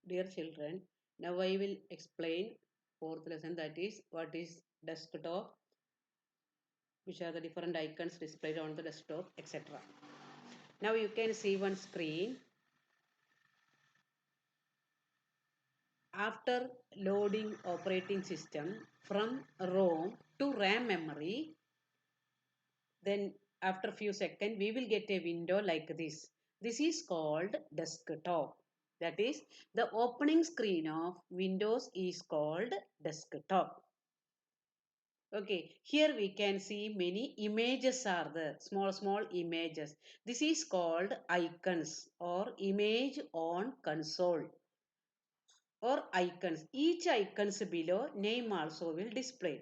Dear children, now I will explain fourth lesson, that is what is desktop, which are the different icons displayed on the desktop, etc. Now you can see one screen. After loading operating system from ROM to RAM memory, then after few seconds we will get a window like this. This is called desktop. That is, the opening screen of Windows is called desktop. Okay, here we can see many images are there, small images. This is called icons or image on console or icons. Each icons below name also will display.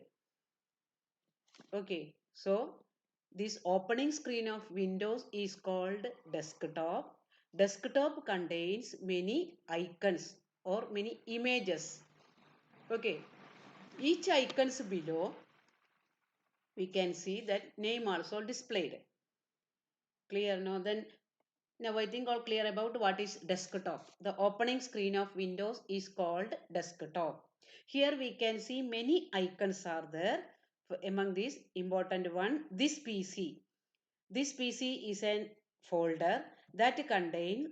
Okay, so this opening screen of Windows is called desktop. Desktop contains many icons or many images. Okay, each icons below we can see that name also displayed. Clear now? Then now I think all clear about what is desktop. The opening screen of Windows is called desktop. Here we can see many icons are there. Among these important one, this PC. This PC is a folder that contain,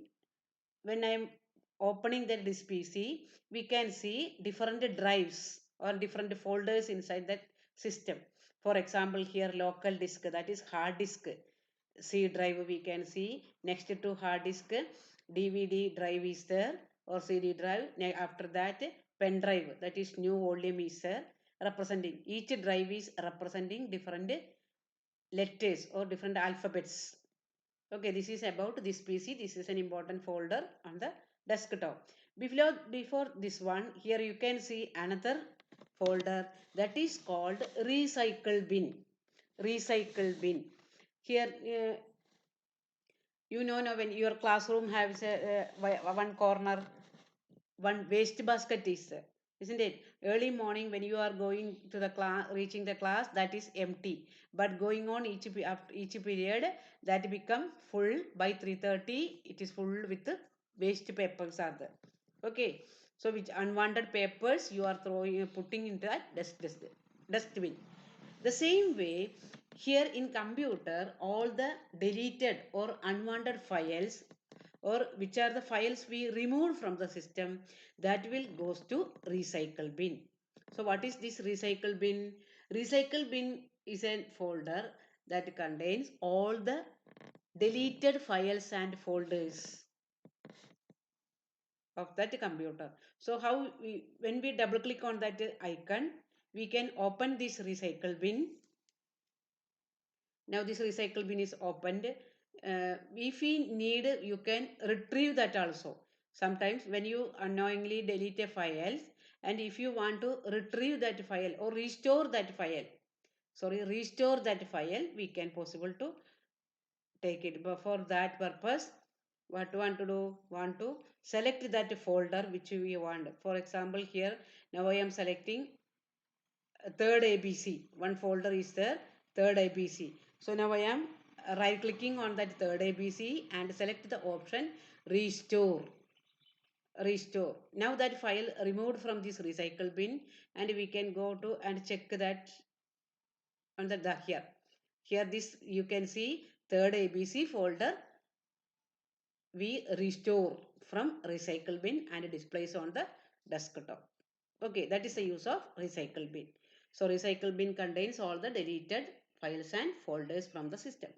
when I am opening this PC, we can see different drives or different folders inside that system. For example, here local disk, that is hard disk. C drive we can see. Next to hard disk, DVD drive is there or CD drive. After that, pen drive, that is new volume is there, representing each drive is representing different letters or different alphabets. Okay, this is about this PC. This is an important folder on the desktop. Before this one, here you can see another folder that is called recycle bin. Recycle bin. Here, you know now when your classroom has one corner, one waste basket is there, isn't it? Early morning when you are going to the class, reaching the class, that is empty. But going on after each period, that become full by 3:30. It is full with waste papers are there. Okay, so which unwanted papers you are throwing, putting into that dustbin. The same way, here in computer, all the deleted or unwanted files or which are the files we removed from the system, that will goes to recycle bin. So what is this recycle bin? Recycle bin is a folder that contains all the deleted files and folders of that computer. So how when we double click on that icon, we can open this recycle bin. Now this recycle bin is opened. If we need, you can retrieve that also. Sometimes when you unknowingly delete a file, and if you want to retrieve that file or restore that file, restore that file, we can possible to take it. But for that purpose, what want to do? Want to select that folder which we want. For example, here now I am selecting third ABC. One folder is there, third ABC. So now I am right clicking on that third ABC and select the option restore. Restore. Now that file removed from this recycle bin, and we can go to and check that on the here. Here this you can see third ABC folder we restore from recycle bin and displays on the desktop. Okay, that is the use of recycle bin. So recycle bin contains all the deleted files and folders from the system.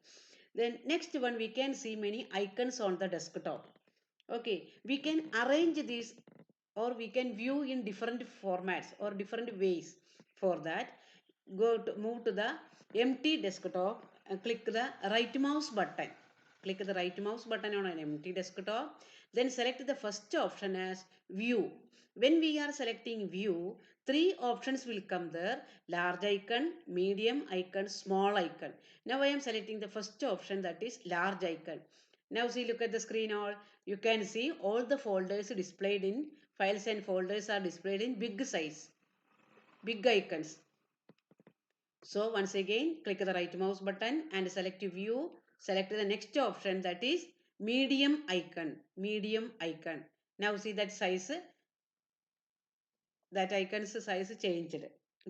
Then next one, we can see many icons on the desktop. Okay, we can arrange these or we can view in different formats or different ways. For that, move to the empty desktop and click the right mouse button. Click the right mouse button on an empty desktop. Then select the first option as view. When we are selecting view, three options will come there: large icon, medium icon, small icon. Now I am selecting the first option, that is large icon. Now see, look at the screen. All you can see all the folders displayed in files and folders are displayed in big size, big icons. So once again, click the right mouse button and select view. Select the next option, that is medium icon. Medium icon. Now see that size, that icon's size changed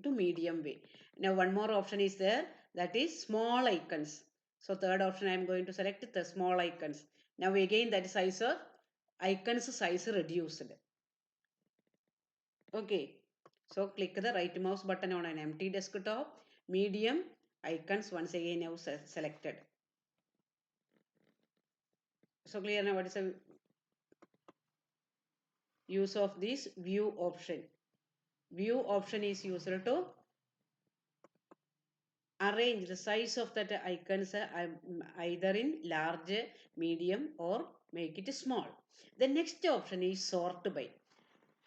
to medium way. Now one more option is there, that is small icons. So third option I am going to select the small icons. Now again that size of icons size reduced. Okay. So click the right mouse button on an empty desktop. Medium icons once again now selected. So clear now what is the use of this view option. View option is used to arrange the size of that icons either in large, medium or make it small. The next option is sort by.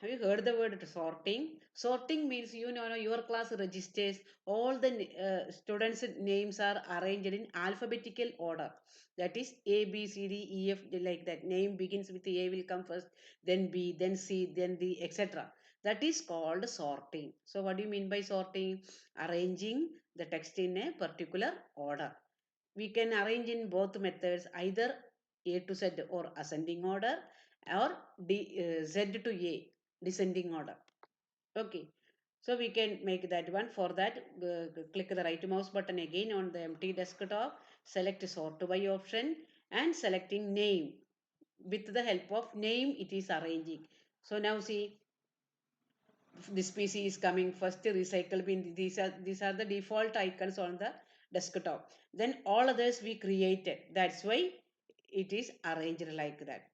Have you heard the word sorting? Sorting means your class registers all the students' names are arranged in alphabetical order. That is A, B, C, D, E, F, like that. Name begins with A will come first, then B, then C, then D, etc. That is called sorting. So what do you mean by sorting? Arranging the text in a particular order. We can arrange in both methods, either A to Z or ascending order, or Z to A descending order. Okay, so we can make that one. For that, click the right mouse button again on the empty desktop, select sort by option and selecting name. With the help of name it is arranging. So now see, this PC is coming first, recycle bin. These are the default icons on the desktop. Then all others we created, that's why it is arranged like that.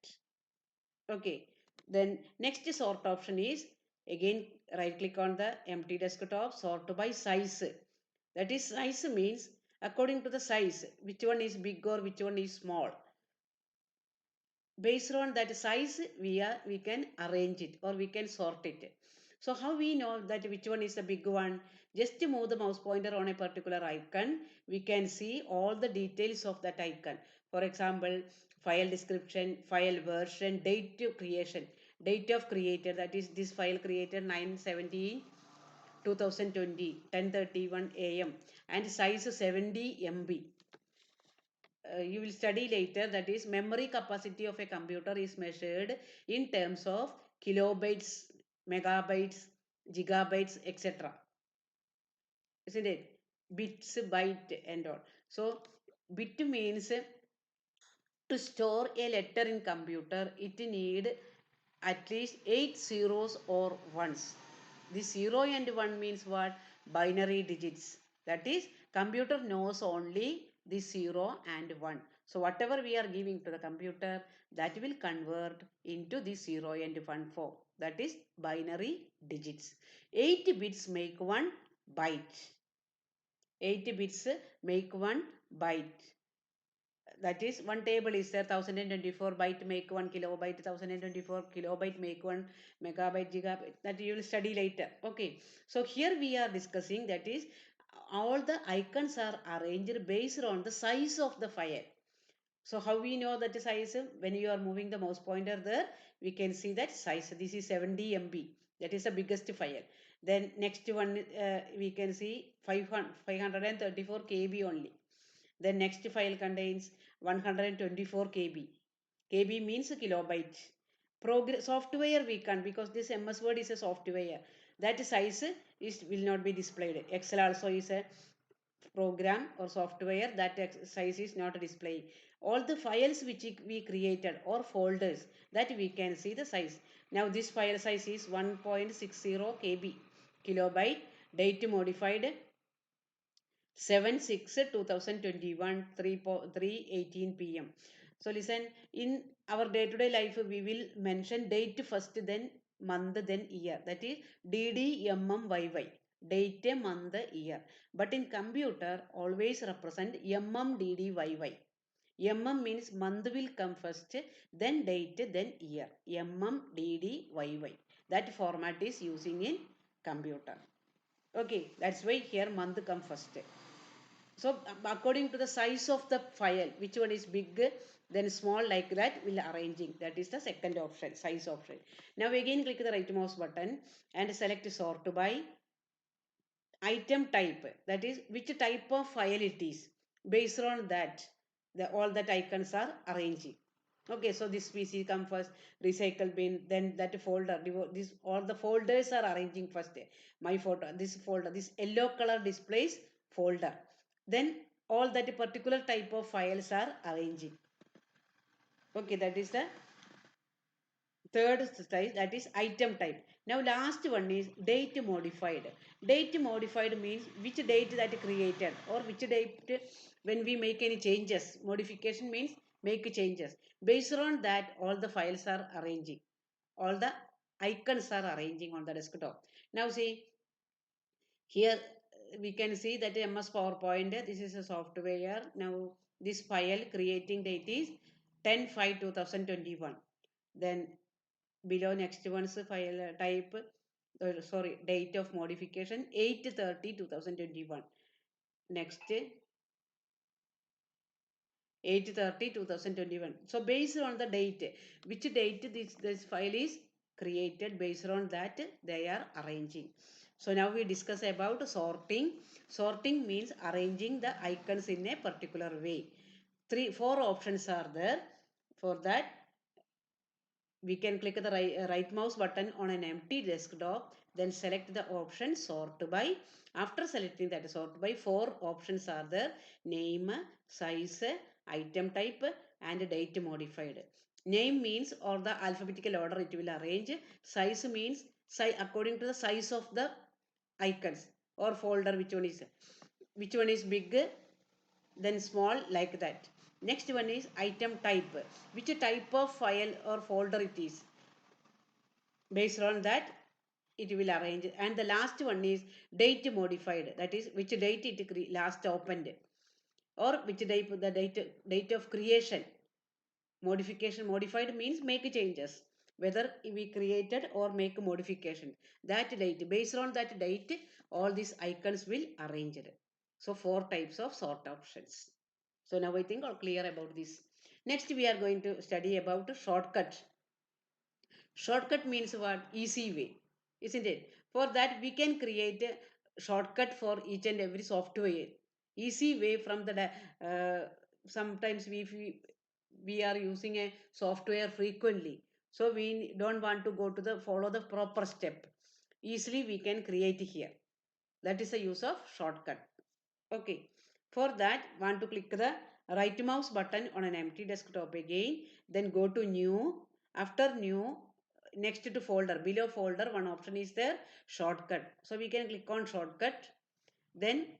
Okay, then next sort option is again right click on the empty desktop, sort by size. That is, size means according to the size, which one is big or which one is small. Based on that size we can arrange it or we can sort it. So how we know that which one is the big one? Just to move the mouse pointer on a particular icon, we can see all the details of that icon. For example, file description, file version, date of creation, date of creator, that is this file created 9/17 2020 10:31 am, and size 70 MB. You will study later, that is memory capacity of a computer is measured in terms of kilobytes, megabytes, gigabytes, etc. Isn't it? Bits, byte and all. So bit means to store a letter in computer it need at least 8 zeros or ones. The 0 and 1 means what? Binary digits. That is, computer knows only the 0 and 1. So whatever we are giving to the computer, that will convert into the 0 and 1 form. That is binary digits. 8 bits make 1 byte. 8 bits make 1 byte. That is, one table is there, 1024 byte make 1 kilobyte, 1024 kilobyte make 1 megabyte, gigabyte. That you will study later. Okay, so here we are discussing, that is, all the icons are arranged based on the size of the file. So how we know that size? When you are moving the mouse pointer there, we can see that size. This is 70 MB. That is the biggest file. Then next one, we can see 534 KB only. The next file contains 124 KB. KB means kilobyte. Software we can, because this MS Word is a software. That size is will not be displayed. Excel also is a program or software, that size is not displayed. All the files which we created or folders, that we can see the size. Now this file size is 1.60 KB, kilobyte, date modified 7/6/2021 3:18 p.m. So listen, in our day-to-day life we will mention date first, then month, then year. That is DDMMYY, date, month, year. But in computer always represent MMDDYY. MM means month will come first, then date, then year. MMDDYY. That format is using in computer. Okay, that's why here month come first. So according to the size of the file, which one is big, then small, like that will arranging. That is the second option, size option. Now again click the right mouse button and select sort by item type. That is, which type of file it is. Based on that, all that icons are arranging. Okay, so this PC come first, recycle bin, then that folder. This all the folders are arranging first. My photo, this folder, this yellow color displays folder. Then all that particular type of files are arranging. Okay, that is the third type, that is item type. Now last one is date modified. Date modified means which date that created or which date when we make any changes. Modification means make changes. Based on that, all the files are arranging. All the icons are arranging on the desktop. Now see, here we can see that MS PowerPoint, this is a software. Now this file creating date is 10/5/2021. Then below next one's file type, sorry, date of modification 8/30/2021. Next 8/30/2021. So based on the date, which date this file is created, based on that they are arranging. So now we discuss about sorting. Sorting means arranging the icons in a particular way. Four options are there. For that, we can click the right mouse button on an empty desktop, then select the option sort by. After selecting that sort by, four options are there: name, size, item type, and date modified. Name means or the alphabetical order it will arrange. Size means according to the size of the icons or folder, which one is big, then small, like that. Next one is item type, which type of file or folder it is. Based on that, it will arrange. And the last one is date modified, that is which date it last opened, or which date of creation. Modification, modified means make changes, whether we created or make a modification. That date, based on that date, all these icons will arrange it. So four types of sort options. So now I think all clear about this. Next we are going to study about shortcut. Shortcut means what? Easy way, isn't it? For that, we can create a shortcut for each and every software. Easy way from the sometimes we are using a software frequently, so we don't want to go to the follow the proper step. Easily we can create here. That is the use of shortcut. Okay. For that, want to click the right mouse button on an empty desktop again. Then go to new. After new, next to folder, below folder, one option is there, shortcut. So we can click on shortcut. Then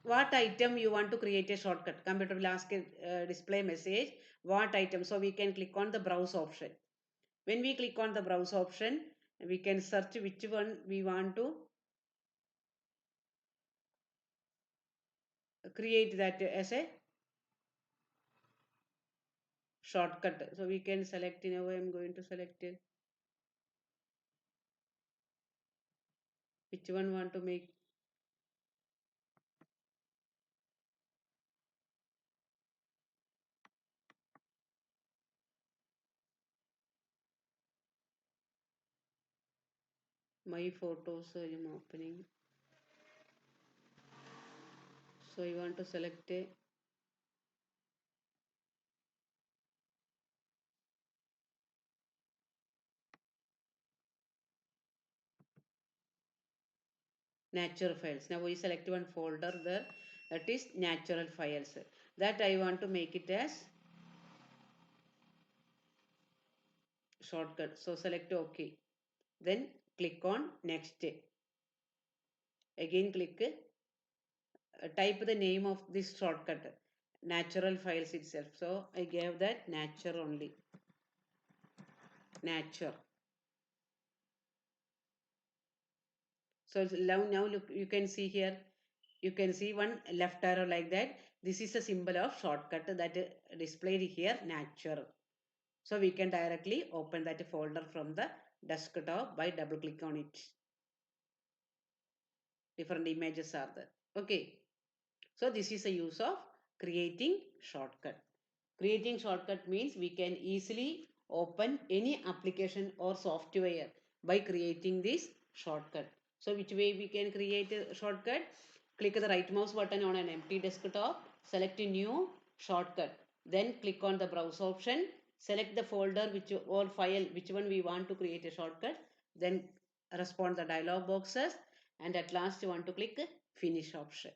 what item you want to create a shortcut. Computer will ask a display message. What item? So we can click on the browse option. When we click on the browse option, we can search which one we want to create that as a shortcut. So we can select, in a way I'm going to select which one want to make. My photos I'm opening. So I want to select a natural files. Now we select one folder there, that is natural files. That I want to make it as shortcut. So select OK. Then click on next. Again click, type the name of this shortcut, natural files itself. So I gave that nature only. Nature. So now look, you can see here, you can see one left arrow like that. This is a symbol of shortcut that displayed here, nature. So we can directly open that folder from the desktop by double click on it. Different images are there. Okay. So this is a use of creating shortcut. Creating shortcut means we can easily open any application or software by creating this shortcut. So which way we can create a shortcut? Click the right mouse button on an empty desktop, select a new shortcut. Then click on the browse option, select the folder which or file which one we want to create a shortcut, then respond the dialog boxes, and at last you want to click finish option.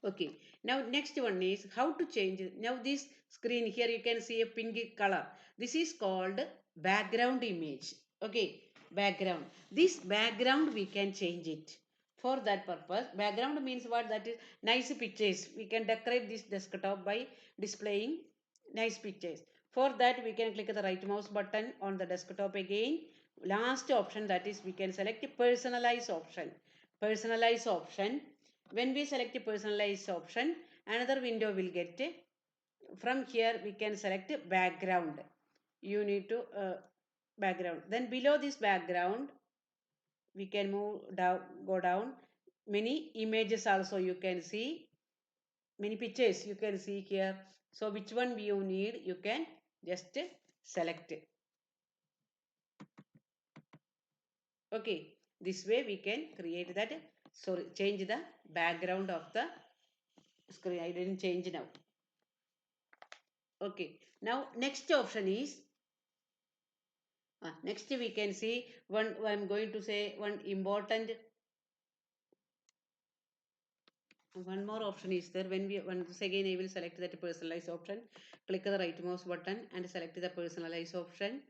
Okay, now next one is how to change. Now this screen here you can see a pink color. This is called background image. Okay, background. This background we can change it. For that purpose, background means what? That is nice pictures. We can decorate this desktop by displaying nice pictures. For that we can click the right mouse button on the desktop again. Last option, that is we can select personalize option. Personalize option. When we select a personalized option, another window will get. From here we can select background. You need to background. Then below this background we can move down, go down. Many images also you can see, many pictures you can see here. So which one you need, you can just select. Okay, this way we can create that. Sorry, change the background of the screen. I didn't change now. Okay, now next option is next we can see one. I'm going to say one important. One more option is there. When we once again I will select that personalize option. Click the right mouse button and select the personalize option.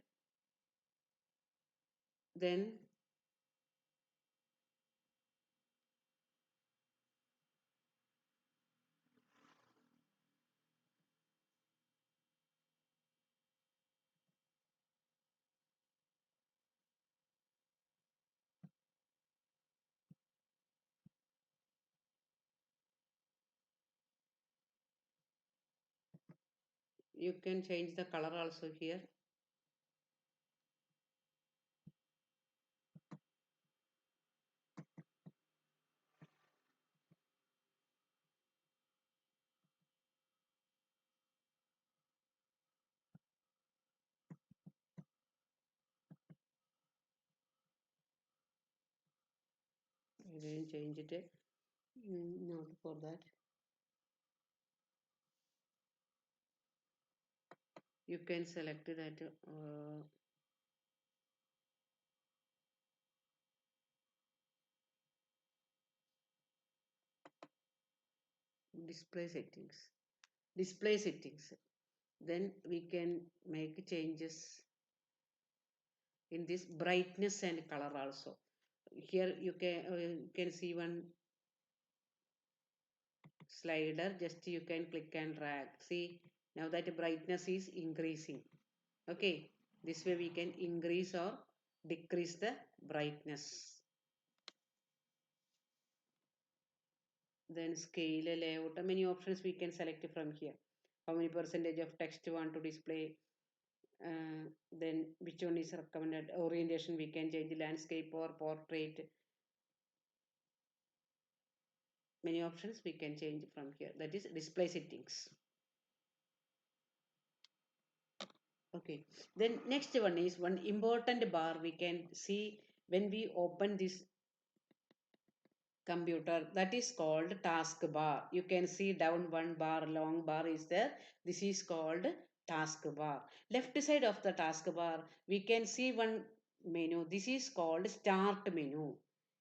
Then you can change the color also here. I didn't change it. Not for that. You can select that display settings. Display settings. Then we can make changes in this brightness and color also. Here you can see one slider, just you can click and drag. See, now that brightness is increasing. Okay, this way we can increase or decrease the brightness. Then scale, layout, many options we can select from here. How many percentage of text you want to display, then which one is recommended orientation, we can change landscape or portrait. Many options we can change from here, that is display settings. Okay, then next one is one important bar we can see when we open this computer, that is called taskbar. You can see down one bar, long bar is there. This is called taskbar. Left side of the taskbar we can see one menu. This is called start menu.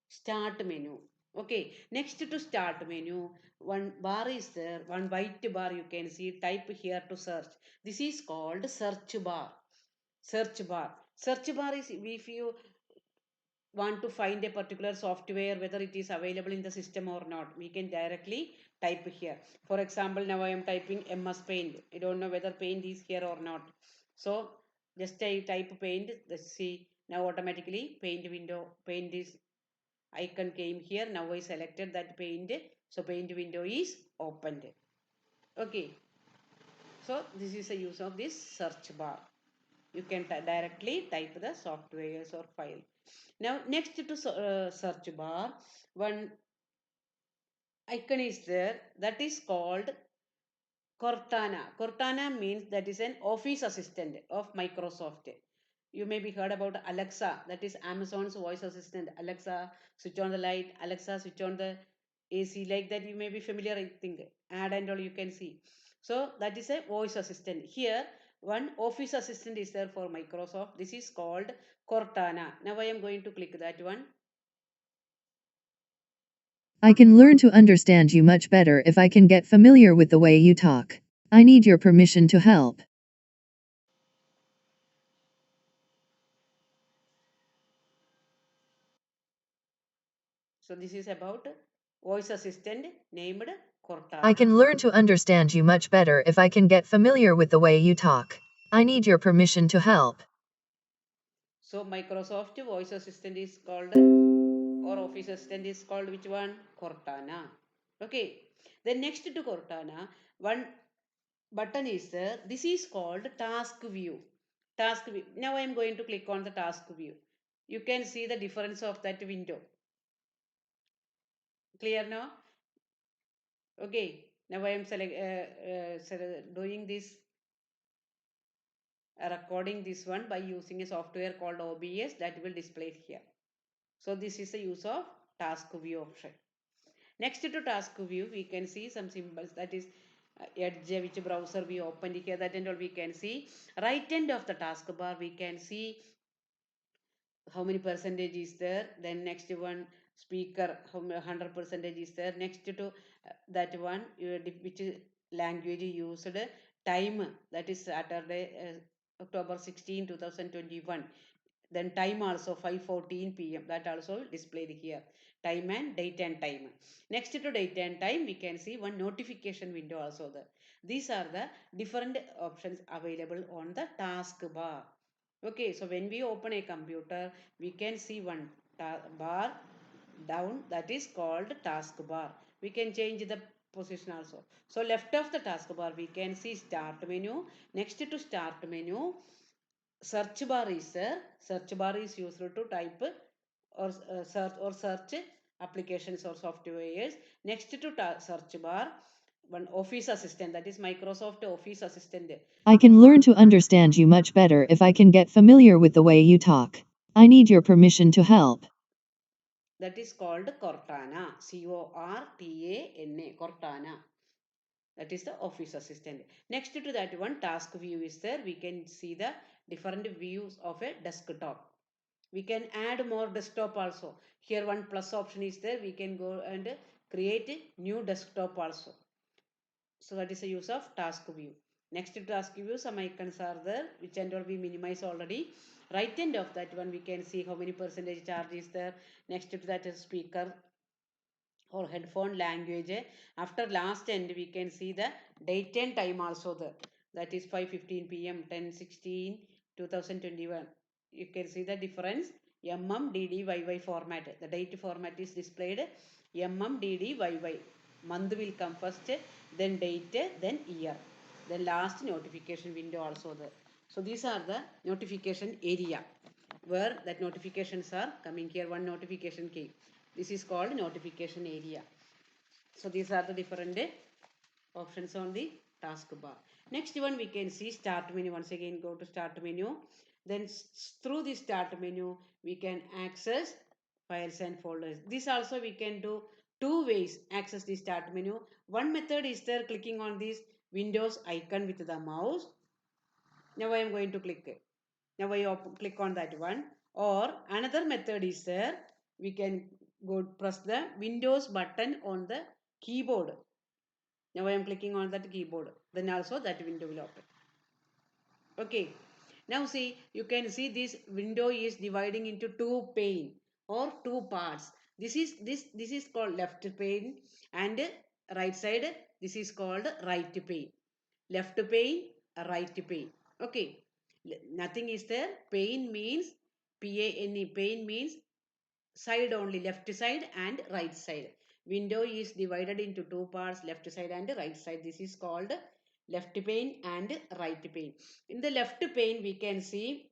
Start menu. Okay, next to start menu, one bar is there, one white bar you can see. Type here to search. This is called search bar. Search bar. Search bar is if you want to find a particular software, whether it is available in the system or not, we can directly type here. For example, now I am typing MS Paint. I don't know whether Paint is here or not. So just I type Paint. Let's see, now automatically Paint window, Paint is icon came here. Now I selected that Paint, so Paint window is opened. Okay, so this is a use of this search bar. You can directly type the softwares or file. Now next to search bar, one icon is there, that is called Cortana. Cortana means that is an office assistant of Microsoft. You may be heard about Alexa, that is Amazon's voice assistant. Alexa, switch on the light. Alexa, switch on the AC, like that. You may be familiar, I think. Add and all you can see. So that is a voice assistant. Here, one office assistant is there for Microsoft. This is called Cortana. Now I am going to click that one. I can learn to understand you much better if I can get familiar with the way you talk. I need your permission to help. So this is about voice assistant named Cortana. I can learn to understand you much better if I can get familiar with the way you talk. I need your permission to help. So Microsoft voice assistant is called, or office assistant is called which one? Cortana. Okay. Then next to Cortana, one button is there. This is called task view. Task view. Now I am going to click on the task view. You can see the difference of that window. Clear now? Okay. Now I am doing this, recording this one by using a software called OBS that will display it here. So this is the use of task view option. Next to task view, we can see some symbols, that is Edge, which browser we opened here, that and all we can see. Right end of the taskbar, we can see how many percentage is there. Then next one, speaker, how 100 percentage is there. Next to that one, which language used, time, that is Saturday, October 16, 2021. Then time also 5:14 p.m. that also displayed here. Time and date and time. Next to date and time, we can see one notification window also there. These are the different options available on the taskbar. Okay, so when we open a computer, we can see one bar down, that is called taskbar. We can change the position also. So left of the taskbar, we can see start menu. Next to start menu, search bar is there. Search bar is used to type or search applications or softwares. Next to search bar, one office assistant, that is Microsoft Office Assistant. I can learn to understand you much better if I can get familiar with the way you talk. I need your permission to help. That is called Cortana. Cortana. Cortana. That is the office assistant. Next to that one, task view is there. We can see the different views of a desktop. We can add more desktop also. Here one plus option is there. We can go and create a new desktop also. So that is the use of task view. Next to task view, some icons are there, which and all we minimize already. Right end of that one, we can see how many percentage charge is there. Next to that is speaker or headphone language. After last end, we can see the date and time also there. That is 5:15 p.m. 10/16 2021. You can see the difference. MMDDYY format. The date format is displayed MMDDYY. Month will come first, then date, then year. The last notification window also there. So these are the notification area where that notifications are coming here. One notification came. This is called notification area. So these are the different options on the taskbar. Next one, we can see start menu. Once again, go to start menu. Then through the start menu, we can access files and folders. This also we can do two ways, access the start menu. One method is there, clicking on this Windows icon with the mouse. Now I am going to click it. Now I click on that one. Or another method is there. We can go press the Windows button on the keyboard. Now I am clicking on that keyboard. Then also that window will open. Okay. Now see, you can see this window is dividing into two pane or two parts. This is called left pane, and right side, this is called right pane. Left pane, right pane. Okay. Nothing is there. Pane means PANE. Pane means side only, left side and right side. Window is divided into two parts, left side and right side. This is called left pane and right pane. In the left pane, we can see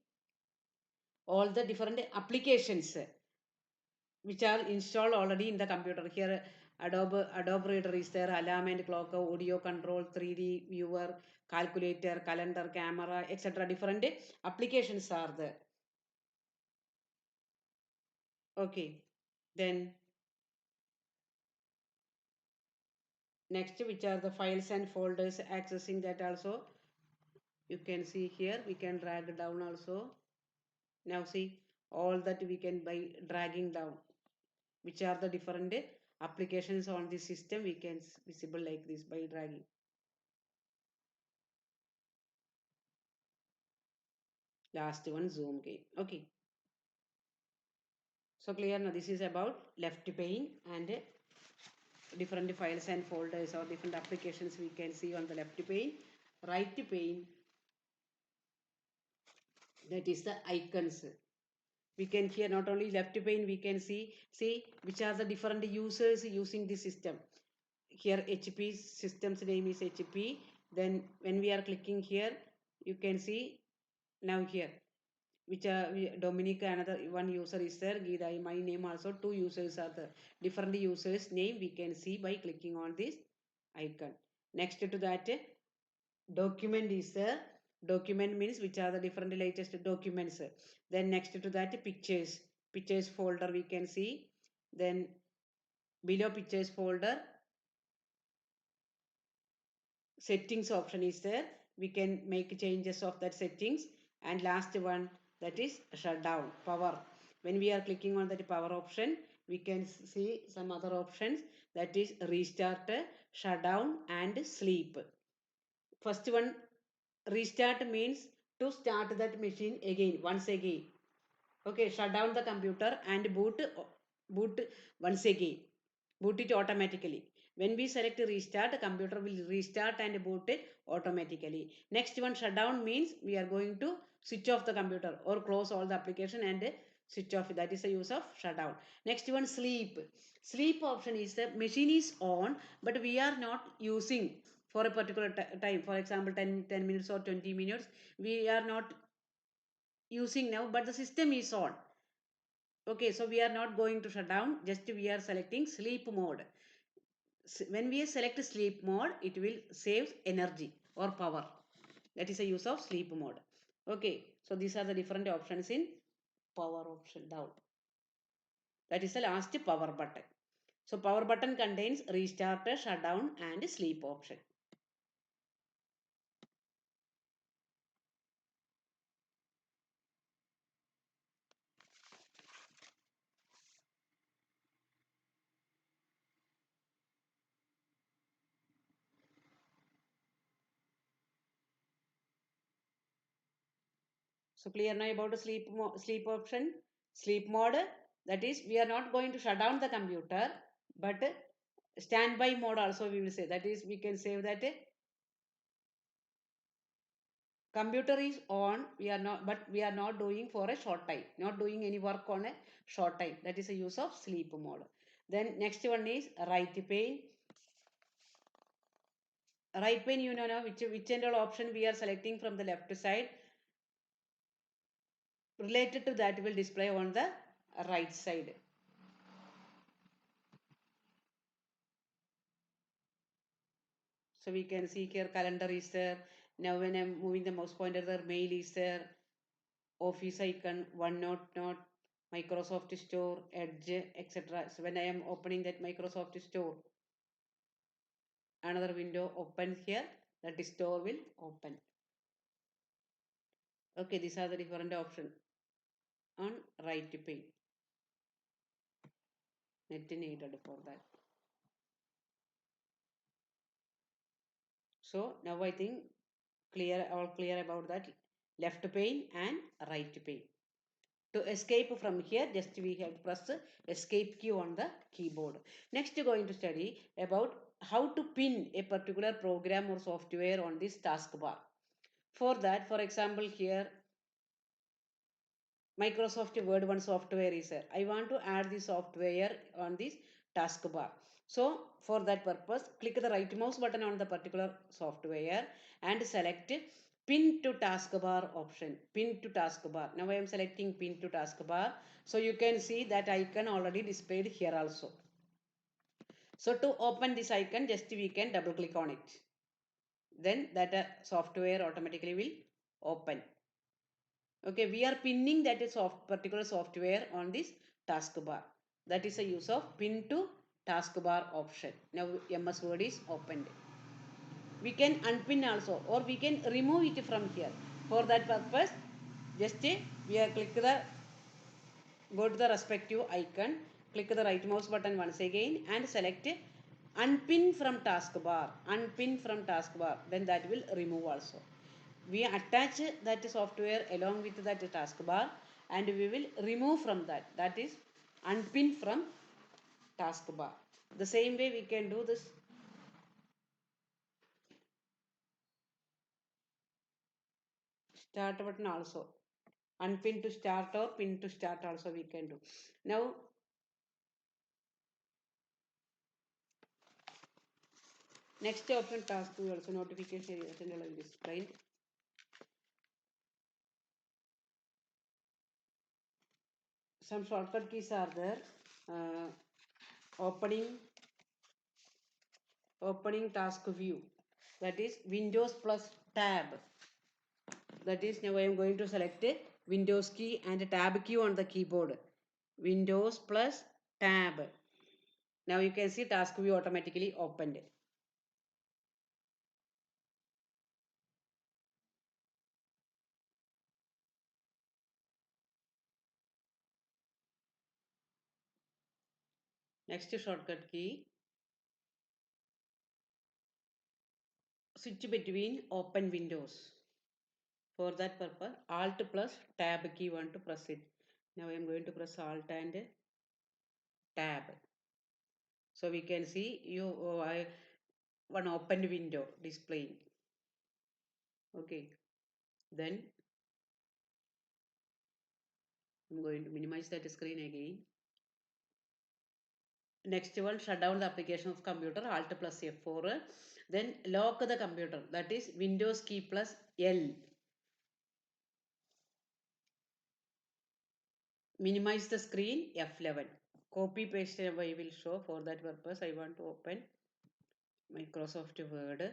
all the different applications which are installed already in the computer. Here Adobe Reader is there, alarm and clock, audio control, 3D viewer, calculator, calendar, camera, etc. Different applications are there. Okay. Then Next, which are the files and folders, accessing that also. You can see here, we can drag down also. Now see, all that we can by dragging down, which are the different applications on the system, we can visible like this by dragging. Last one, zoom gain. Okay. So clear now, this is about left pane and different files and folders or different applications we can see on the left pane. Right pane, that is the icons. We can here not only left pane, we can see which are the different users using the system. Here HP system's name is HP. Then when we are clicking here, you can see now here which are Dominic, another one user is there, Geeta, my name also, two users are the different users name we can see by clicking on this icon. Next to that, document is there. Document means which are the different latest documents. Then next to that, pictures folder we can see. Then below pictures folder, settings option is there. We can make changes of that settings. And last one, that is shutdown, power. When we are clicking on that power option, we can see some other options, that is restart, shutdown and sleep. First one, restart means to start that machine again, once again. Okay, shut down the computer and boot once again. Boot it automatically. When we select restart, the computer will restart and boot it automatically. Next one, shutdown means we are going to switch off the computer or close all the application and switch off. That is the use of shutdown. Next one, sleep. Sleep option is the machine is on, but we are not using for a particular time. For example, 10 minutes or 20 minutes. We are not using now, but the system is on. Okay, so we are not going to shut down, just we are selecting sleep mode. When we select sleep mode, it will save energy or power. That is a use of sleep mode. Okay, so these are the different options in power option down. That is the last power button. So power button contains restart, shutdown and sleep option. So clear now about the sleep option, sleep mode. That is, we are not going to shut down the computer, but standby mode also we will say. That is, we can save that computer is on. We are not, but we are not doing for a short time. Not doing any work on a short time. That is a use of sleep mode. Then next one is right pane. Right pane, you know now which and all option we are selecting from the left side. Related to that will display on the right side. So we can see here calendar is there. Now when I'm moving the mouse pointer there, mail is there, office icon, OneNote, Microsoft Store, Edge, etc. So when I am opening that Microsoft Store, another window opens here, that store will open. Okay, these are the different options on right pane. Net needed for that. So now I think all clear about that left pane and right pane. To escape from here, just we have to press escape key on the keyboard. Next, we're going to study about how to pin a particular program or software on this taskbar. For that, for example, here Microsoft Word one software is there. I want to add the software on this taskbar. So for that purpose, click the right mouse button on the particular software and select pin to taskbar option. Pin to taskbar. Now I am selecting pin to taskbar. So you can see that icon already displayed here also. So to open this icon, just we can double click on it. Then that software automatically will open. Okay, we are pinning that is particular software on this taskbar. That is a use of pin to taskbar option. Now MS Word is opened. We can unpin also, or we can remove it from here. For that purpose, just we are go to the respective icon, click the right mouse button once again and select unpin from taskbar. Unpin from taskbar, then that will remove also. We attach that software along with that taskbar and we will remove from that. That is unpin from taskbar. The same way we can do this start button also. Unpin to start or pin to start also we can do. Now next option task also notification is displayed. Some shortcut keys are there. Opening task view, that is Windows plus tab. That is, now I am going to select a Windows key and a tab key on the keyboard. Windows plus tab. Now you can see task view automatically opened. Next shortcut key, switch between open windows. For that purpose, Alt plus tab key want to press it. Now I am going to press Alt and tab. So we can see one open window displaying. Okay, then I'm going to minimize that screen again. Next one, shut down the application of computer, Alt plus F4. Then lock the computer, that is Windows key plus L. Minimize the screen, F11. Copy paste I will show. For that purpose I want to open Microsoft Word.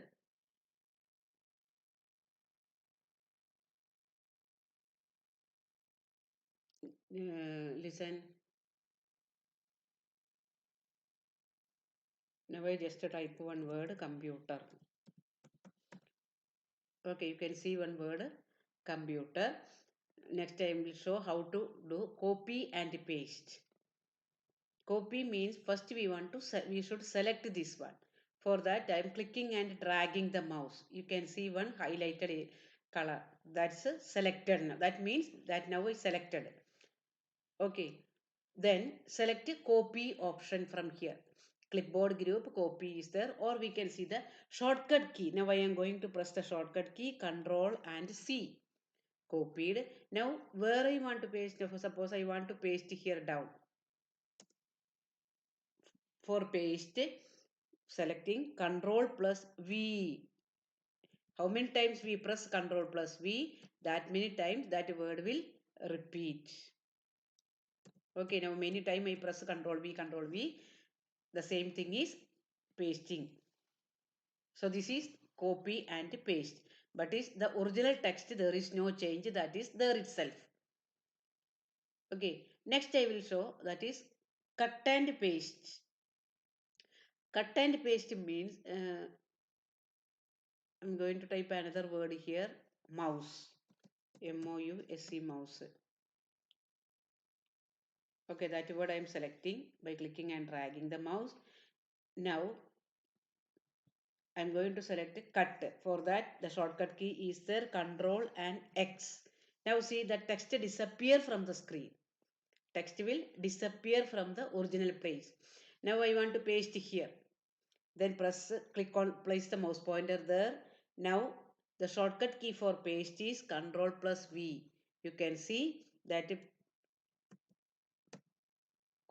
Listen. Now I just type one word, computer. Okay, you can see one word, computer. Next I will show how to do copy and paste. Copy means first we should select this one. For that I am clicking and dragging the mouse. You can see one highlighted color. That's selected. That means that now is selected. Okay. Then select copy option from here. Clipboard group copy is there, or we can see the shortcut key. Now I am going to press the shortcut key Control and C. Copied. Now where I want to paste, suppose I want to paste here down. For paste, selecting Control plus V. How many times we press Control plus V, that many times that word will repeat. Okay, now many time I press Control V. The same thing is pasting. So this is copy and paste. But is the original text, there is no change, that is there itself. Okay, next I will show, that is cut and paste. Cut and paste means I'm going to type another word here, mouse. M-O-U-S-E, mouse. Okay, that word I am selecting by clicking and dragging the mouse. Now I am going to select cut. For that the shortcut key is there, Control and X. Now see the text disappear from the screen. Text will disappear from the original place. Now I want to paste here. Then click on, place the mouse pointer there. Now the shortcut key for paste is Control plus V. You can see that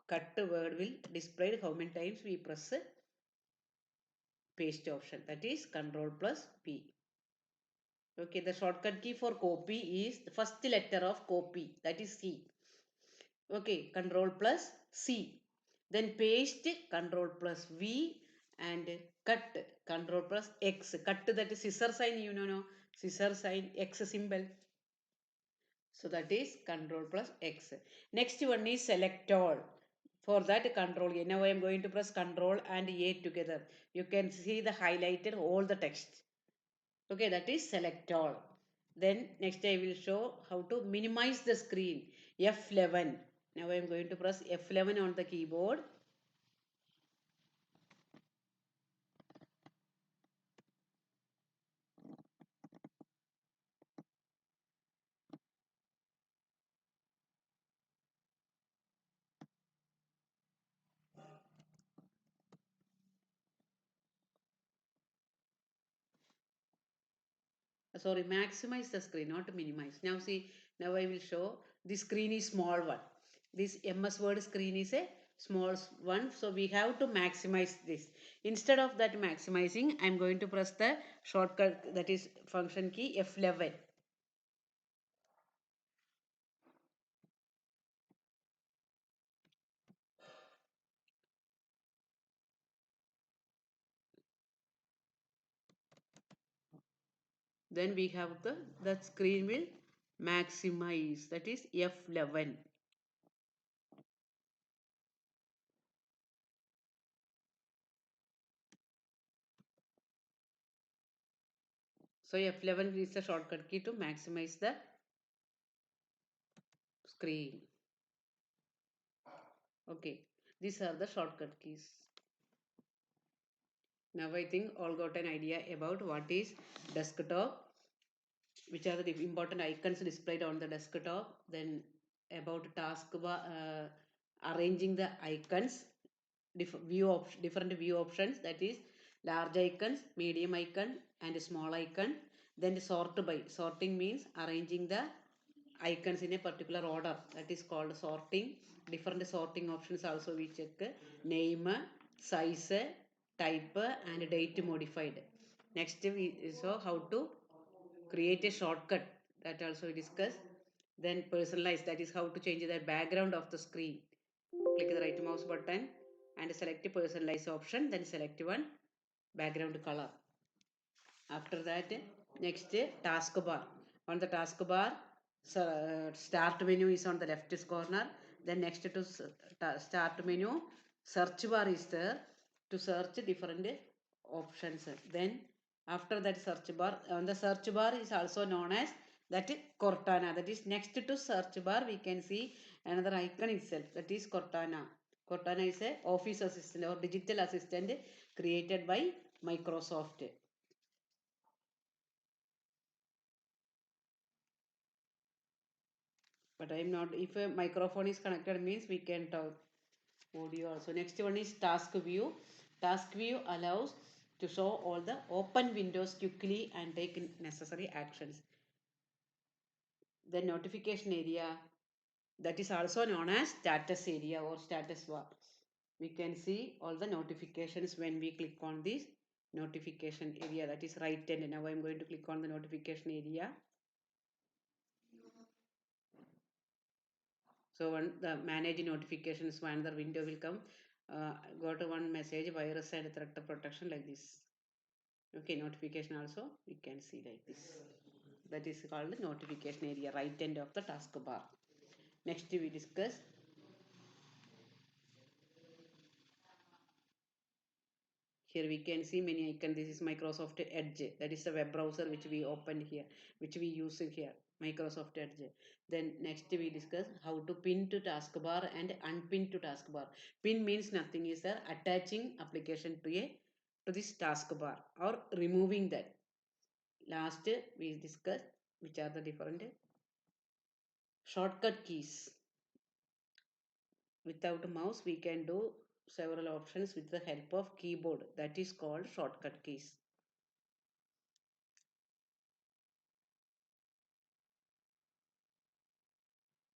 cut word will display how many times we press paste option. That is Control plus P. Okay, the shortcut key for copy is the first letter of copy, that is C. Okay, Control plus C. Then paste, Control plus V, and cut, Control plus X. Cut, that is scissor sign, you know, scissor sign, X symbol. So that is Control plus X. Next one is select all. For that, control A. Now I am going to press control and A together. You can see the highlighted all the text. Okay, that is select all. Then next I will show how to minimize the screen. F11. Now I am going to press F11 on the keyboard. Sorry, maximize the screen, not minimize. Now see, now I will show the screen is small one. This MS Word screen is a small one, so we have to maximize this. Instead of that maximizing, I am going to press the shortcut, that is function key F11. Then we have the screen will maximize, that is F11. So F11 is the shortcut key to maximize the screen. Okay, these are the shortcut keys. Now I think all got an idea about what is desktop, which are the important icons displayed on the desktop. Then about taskbar, arranging the icons, different view options, that is large icons, medium icon and small icon. Then sort by, sorting means arranging the icons in a particular order, that is called sorting. Different sorting options also we check: name, size, type and date modified. Next we saw how to create a shortcut, that also we discuss. Then personalize, that is how to change the background of the screen. Click the right mouse button and select personalize option, then select one background color. After that, next taskbar. On the taskbar, start menu is on the left corner. Then next to start menu, search bar is there to search different options. Then after that search bar, on the search bar is also known as that Cortana. That is next to search bar we can see another icon itself, that is Cortana. Cortana is a office assistant or digital assistant created by Microsoft. But I'm not, if a microphone is connected means we can talk audio also. Next one is task view. Task view allows to show all the open windows quickly and take necessary actions. The notification area, that is also known as status area or status bar. We can see all the notifications when we click on this notification area, that is right hand. Now I'm going to click on the notification area. So when the manage notifications, when the window will come, got one message virus and threat protection like this. Okay, notification also we can see like this. That is called the notification area, right end of the taskbar. Next we discuss. Here we can see many icons. This is Microsoft Edge. That is the web browser which we opened here, which we use here. Microsoft Edge. Then next we discuss how to pin to taskbar and unpin to taskbar. Pin means nothing is there, attaching application to this taskbar or removing that. Last we discuss which are the different shortcut keys. Without a mouse we can do several options with the help of keyboard, that is called shortcut keys.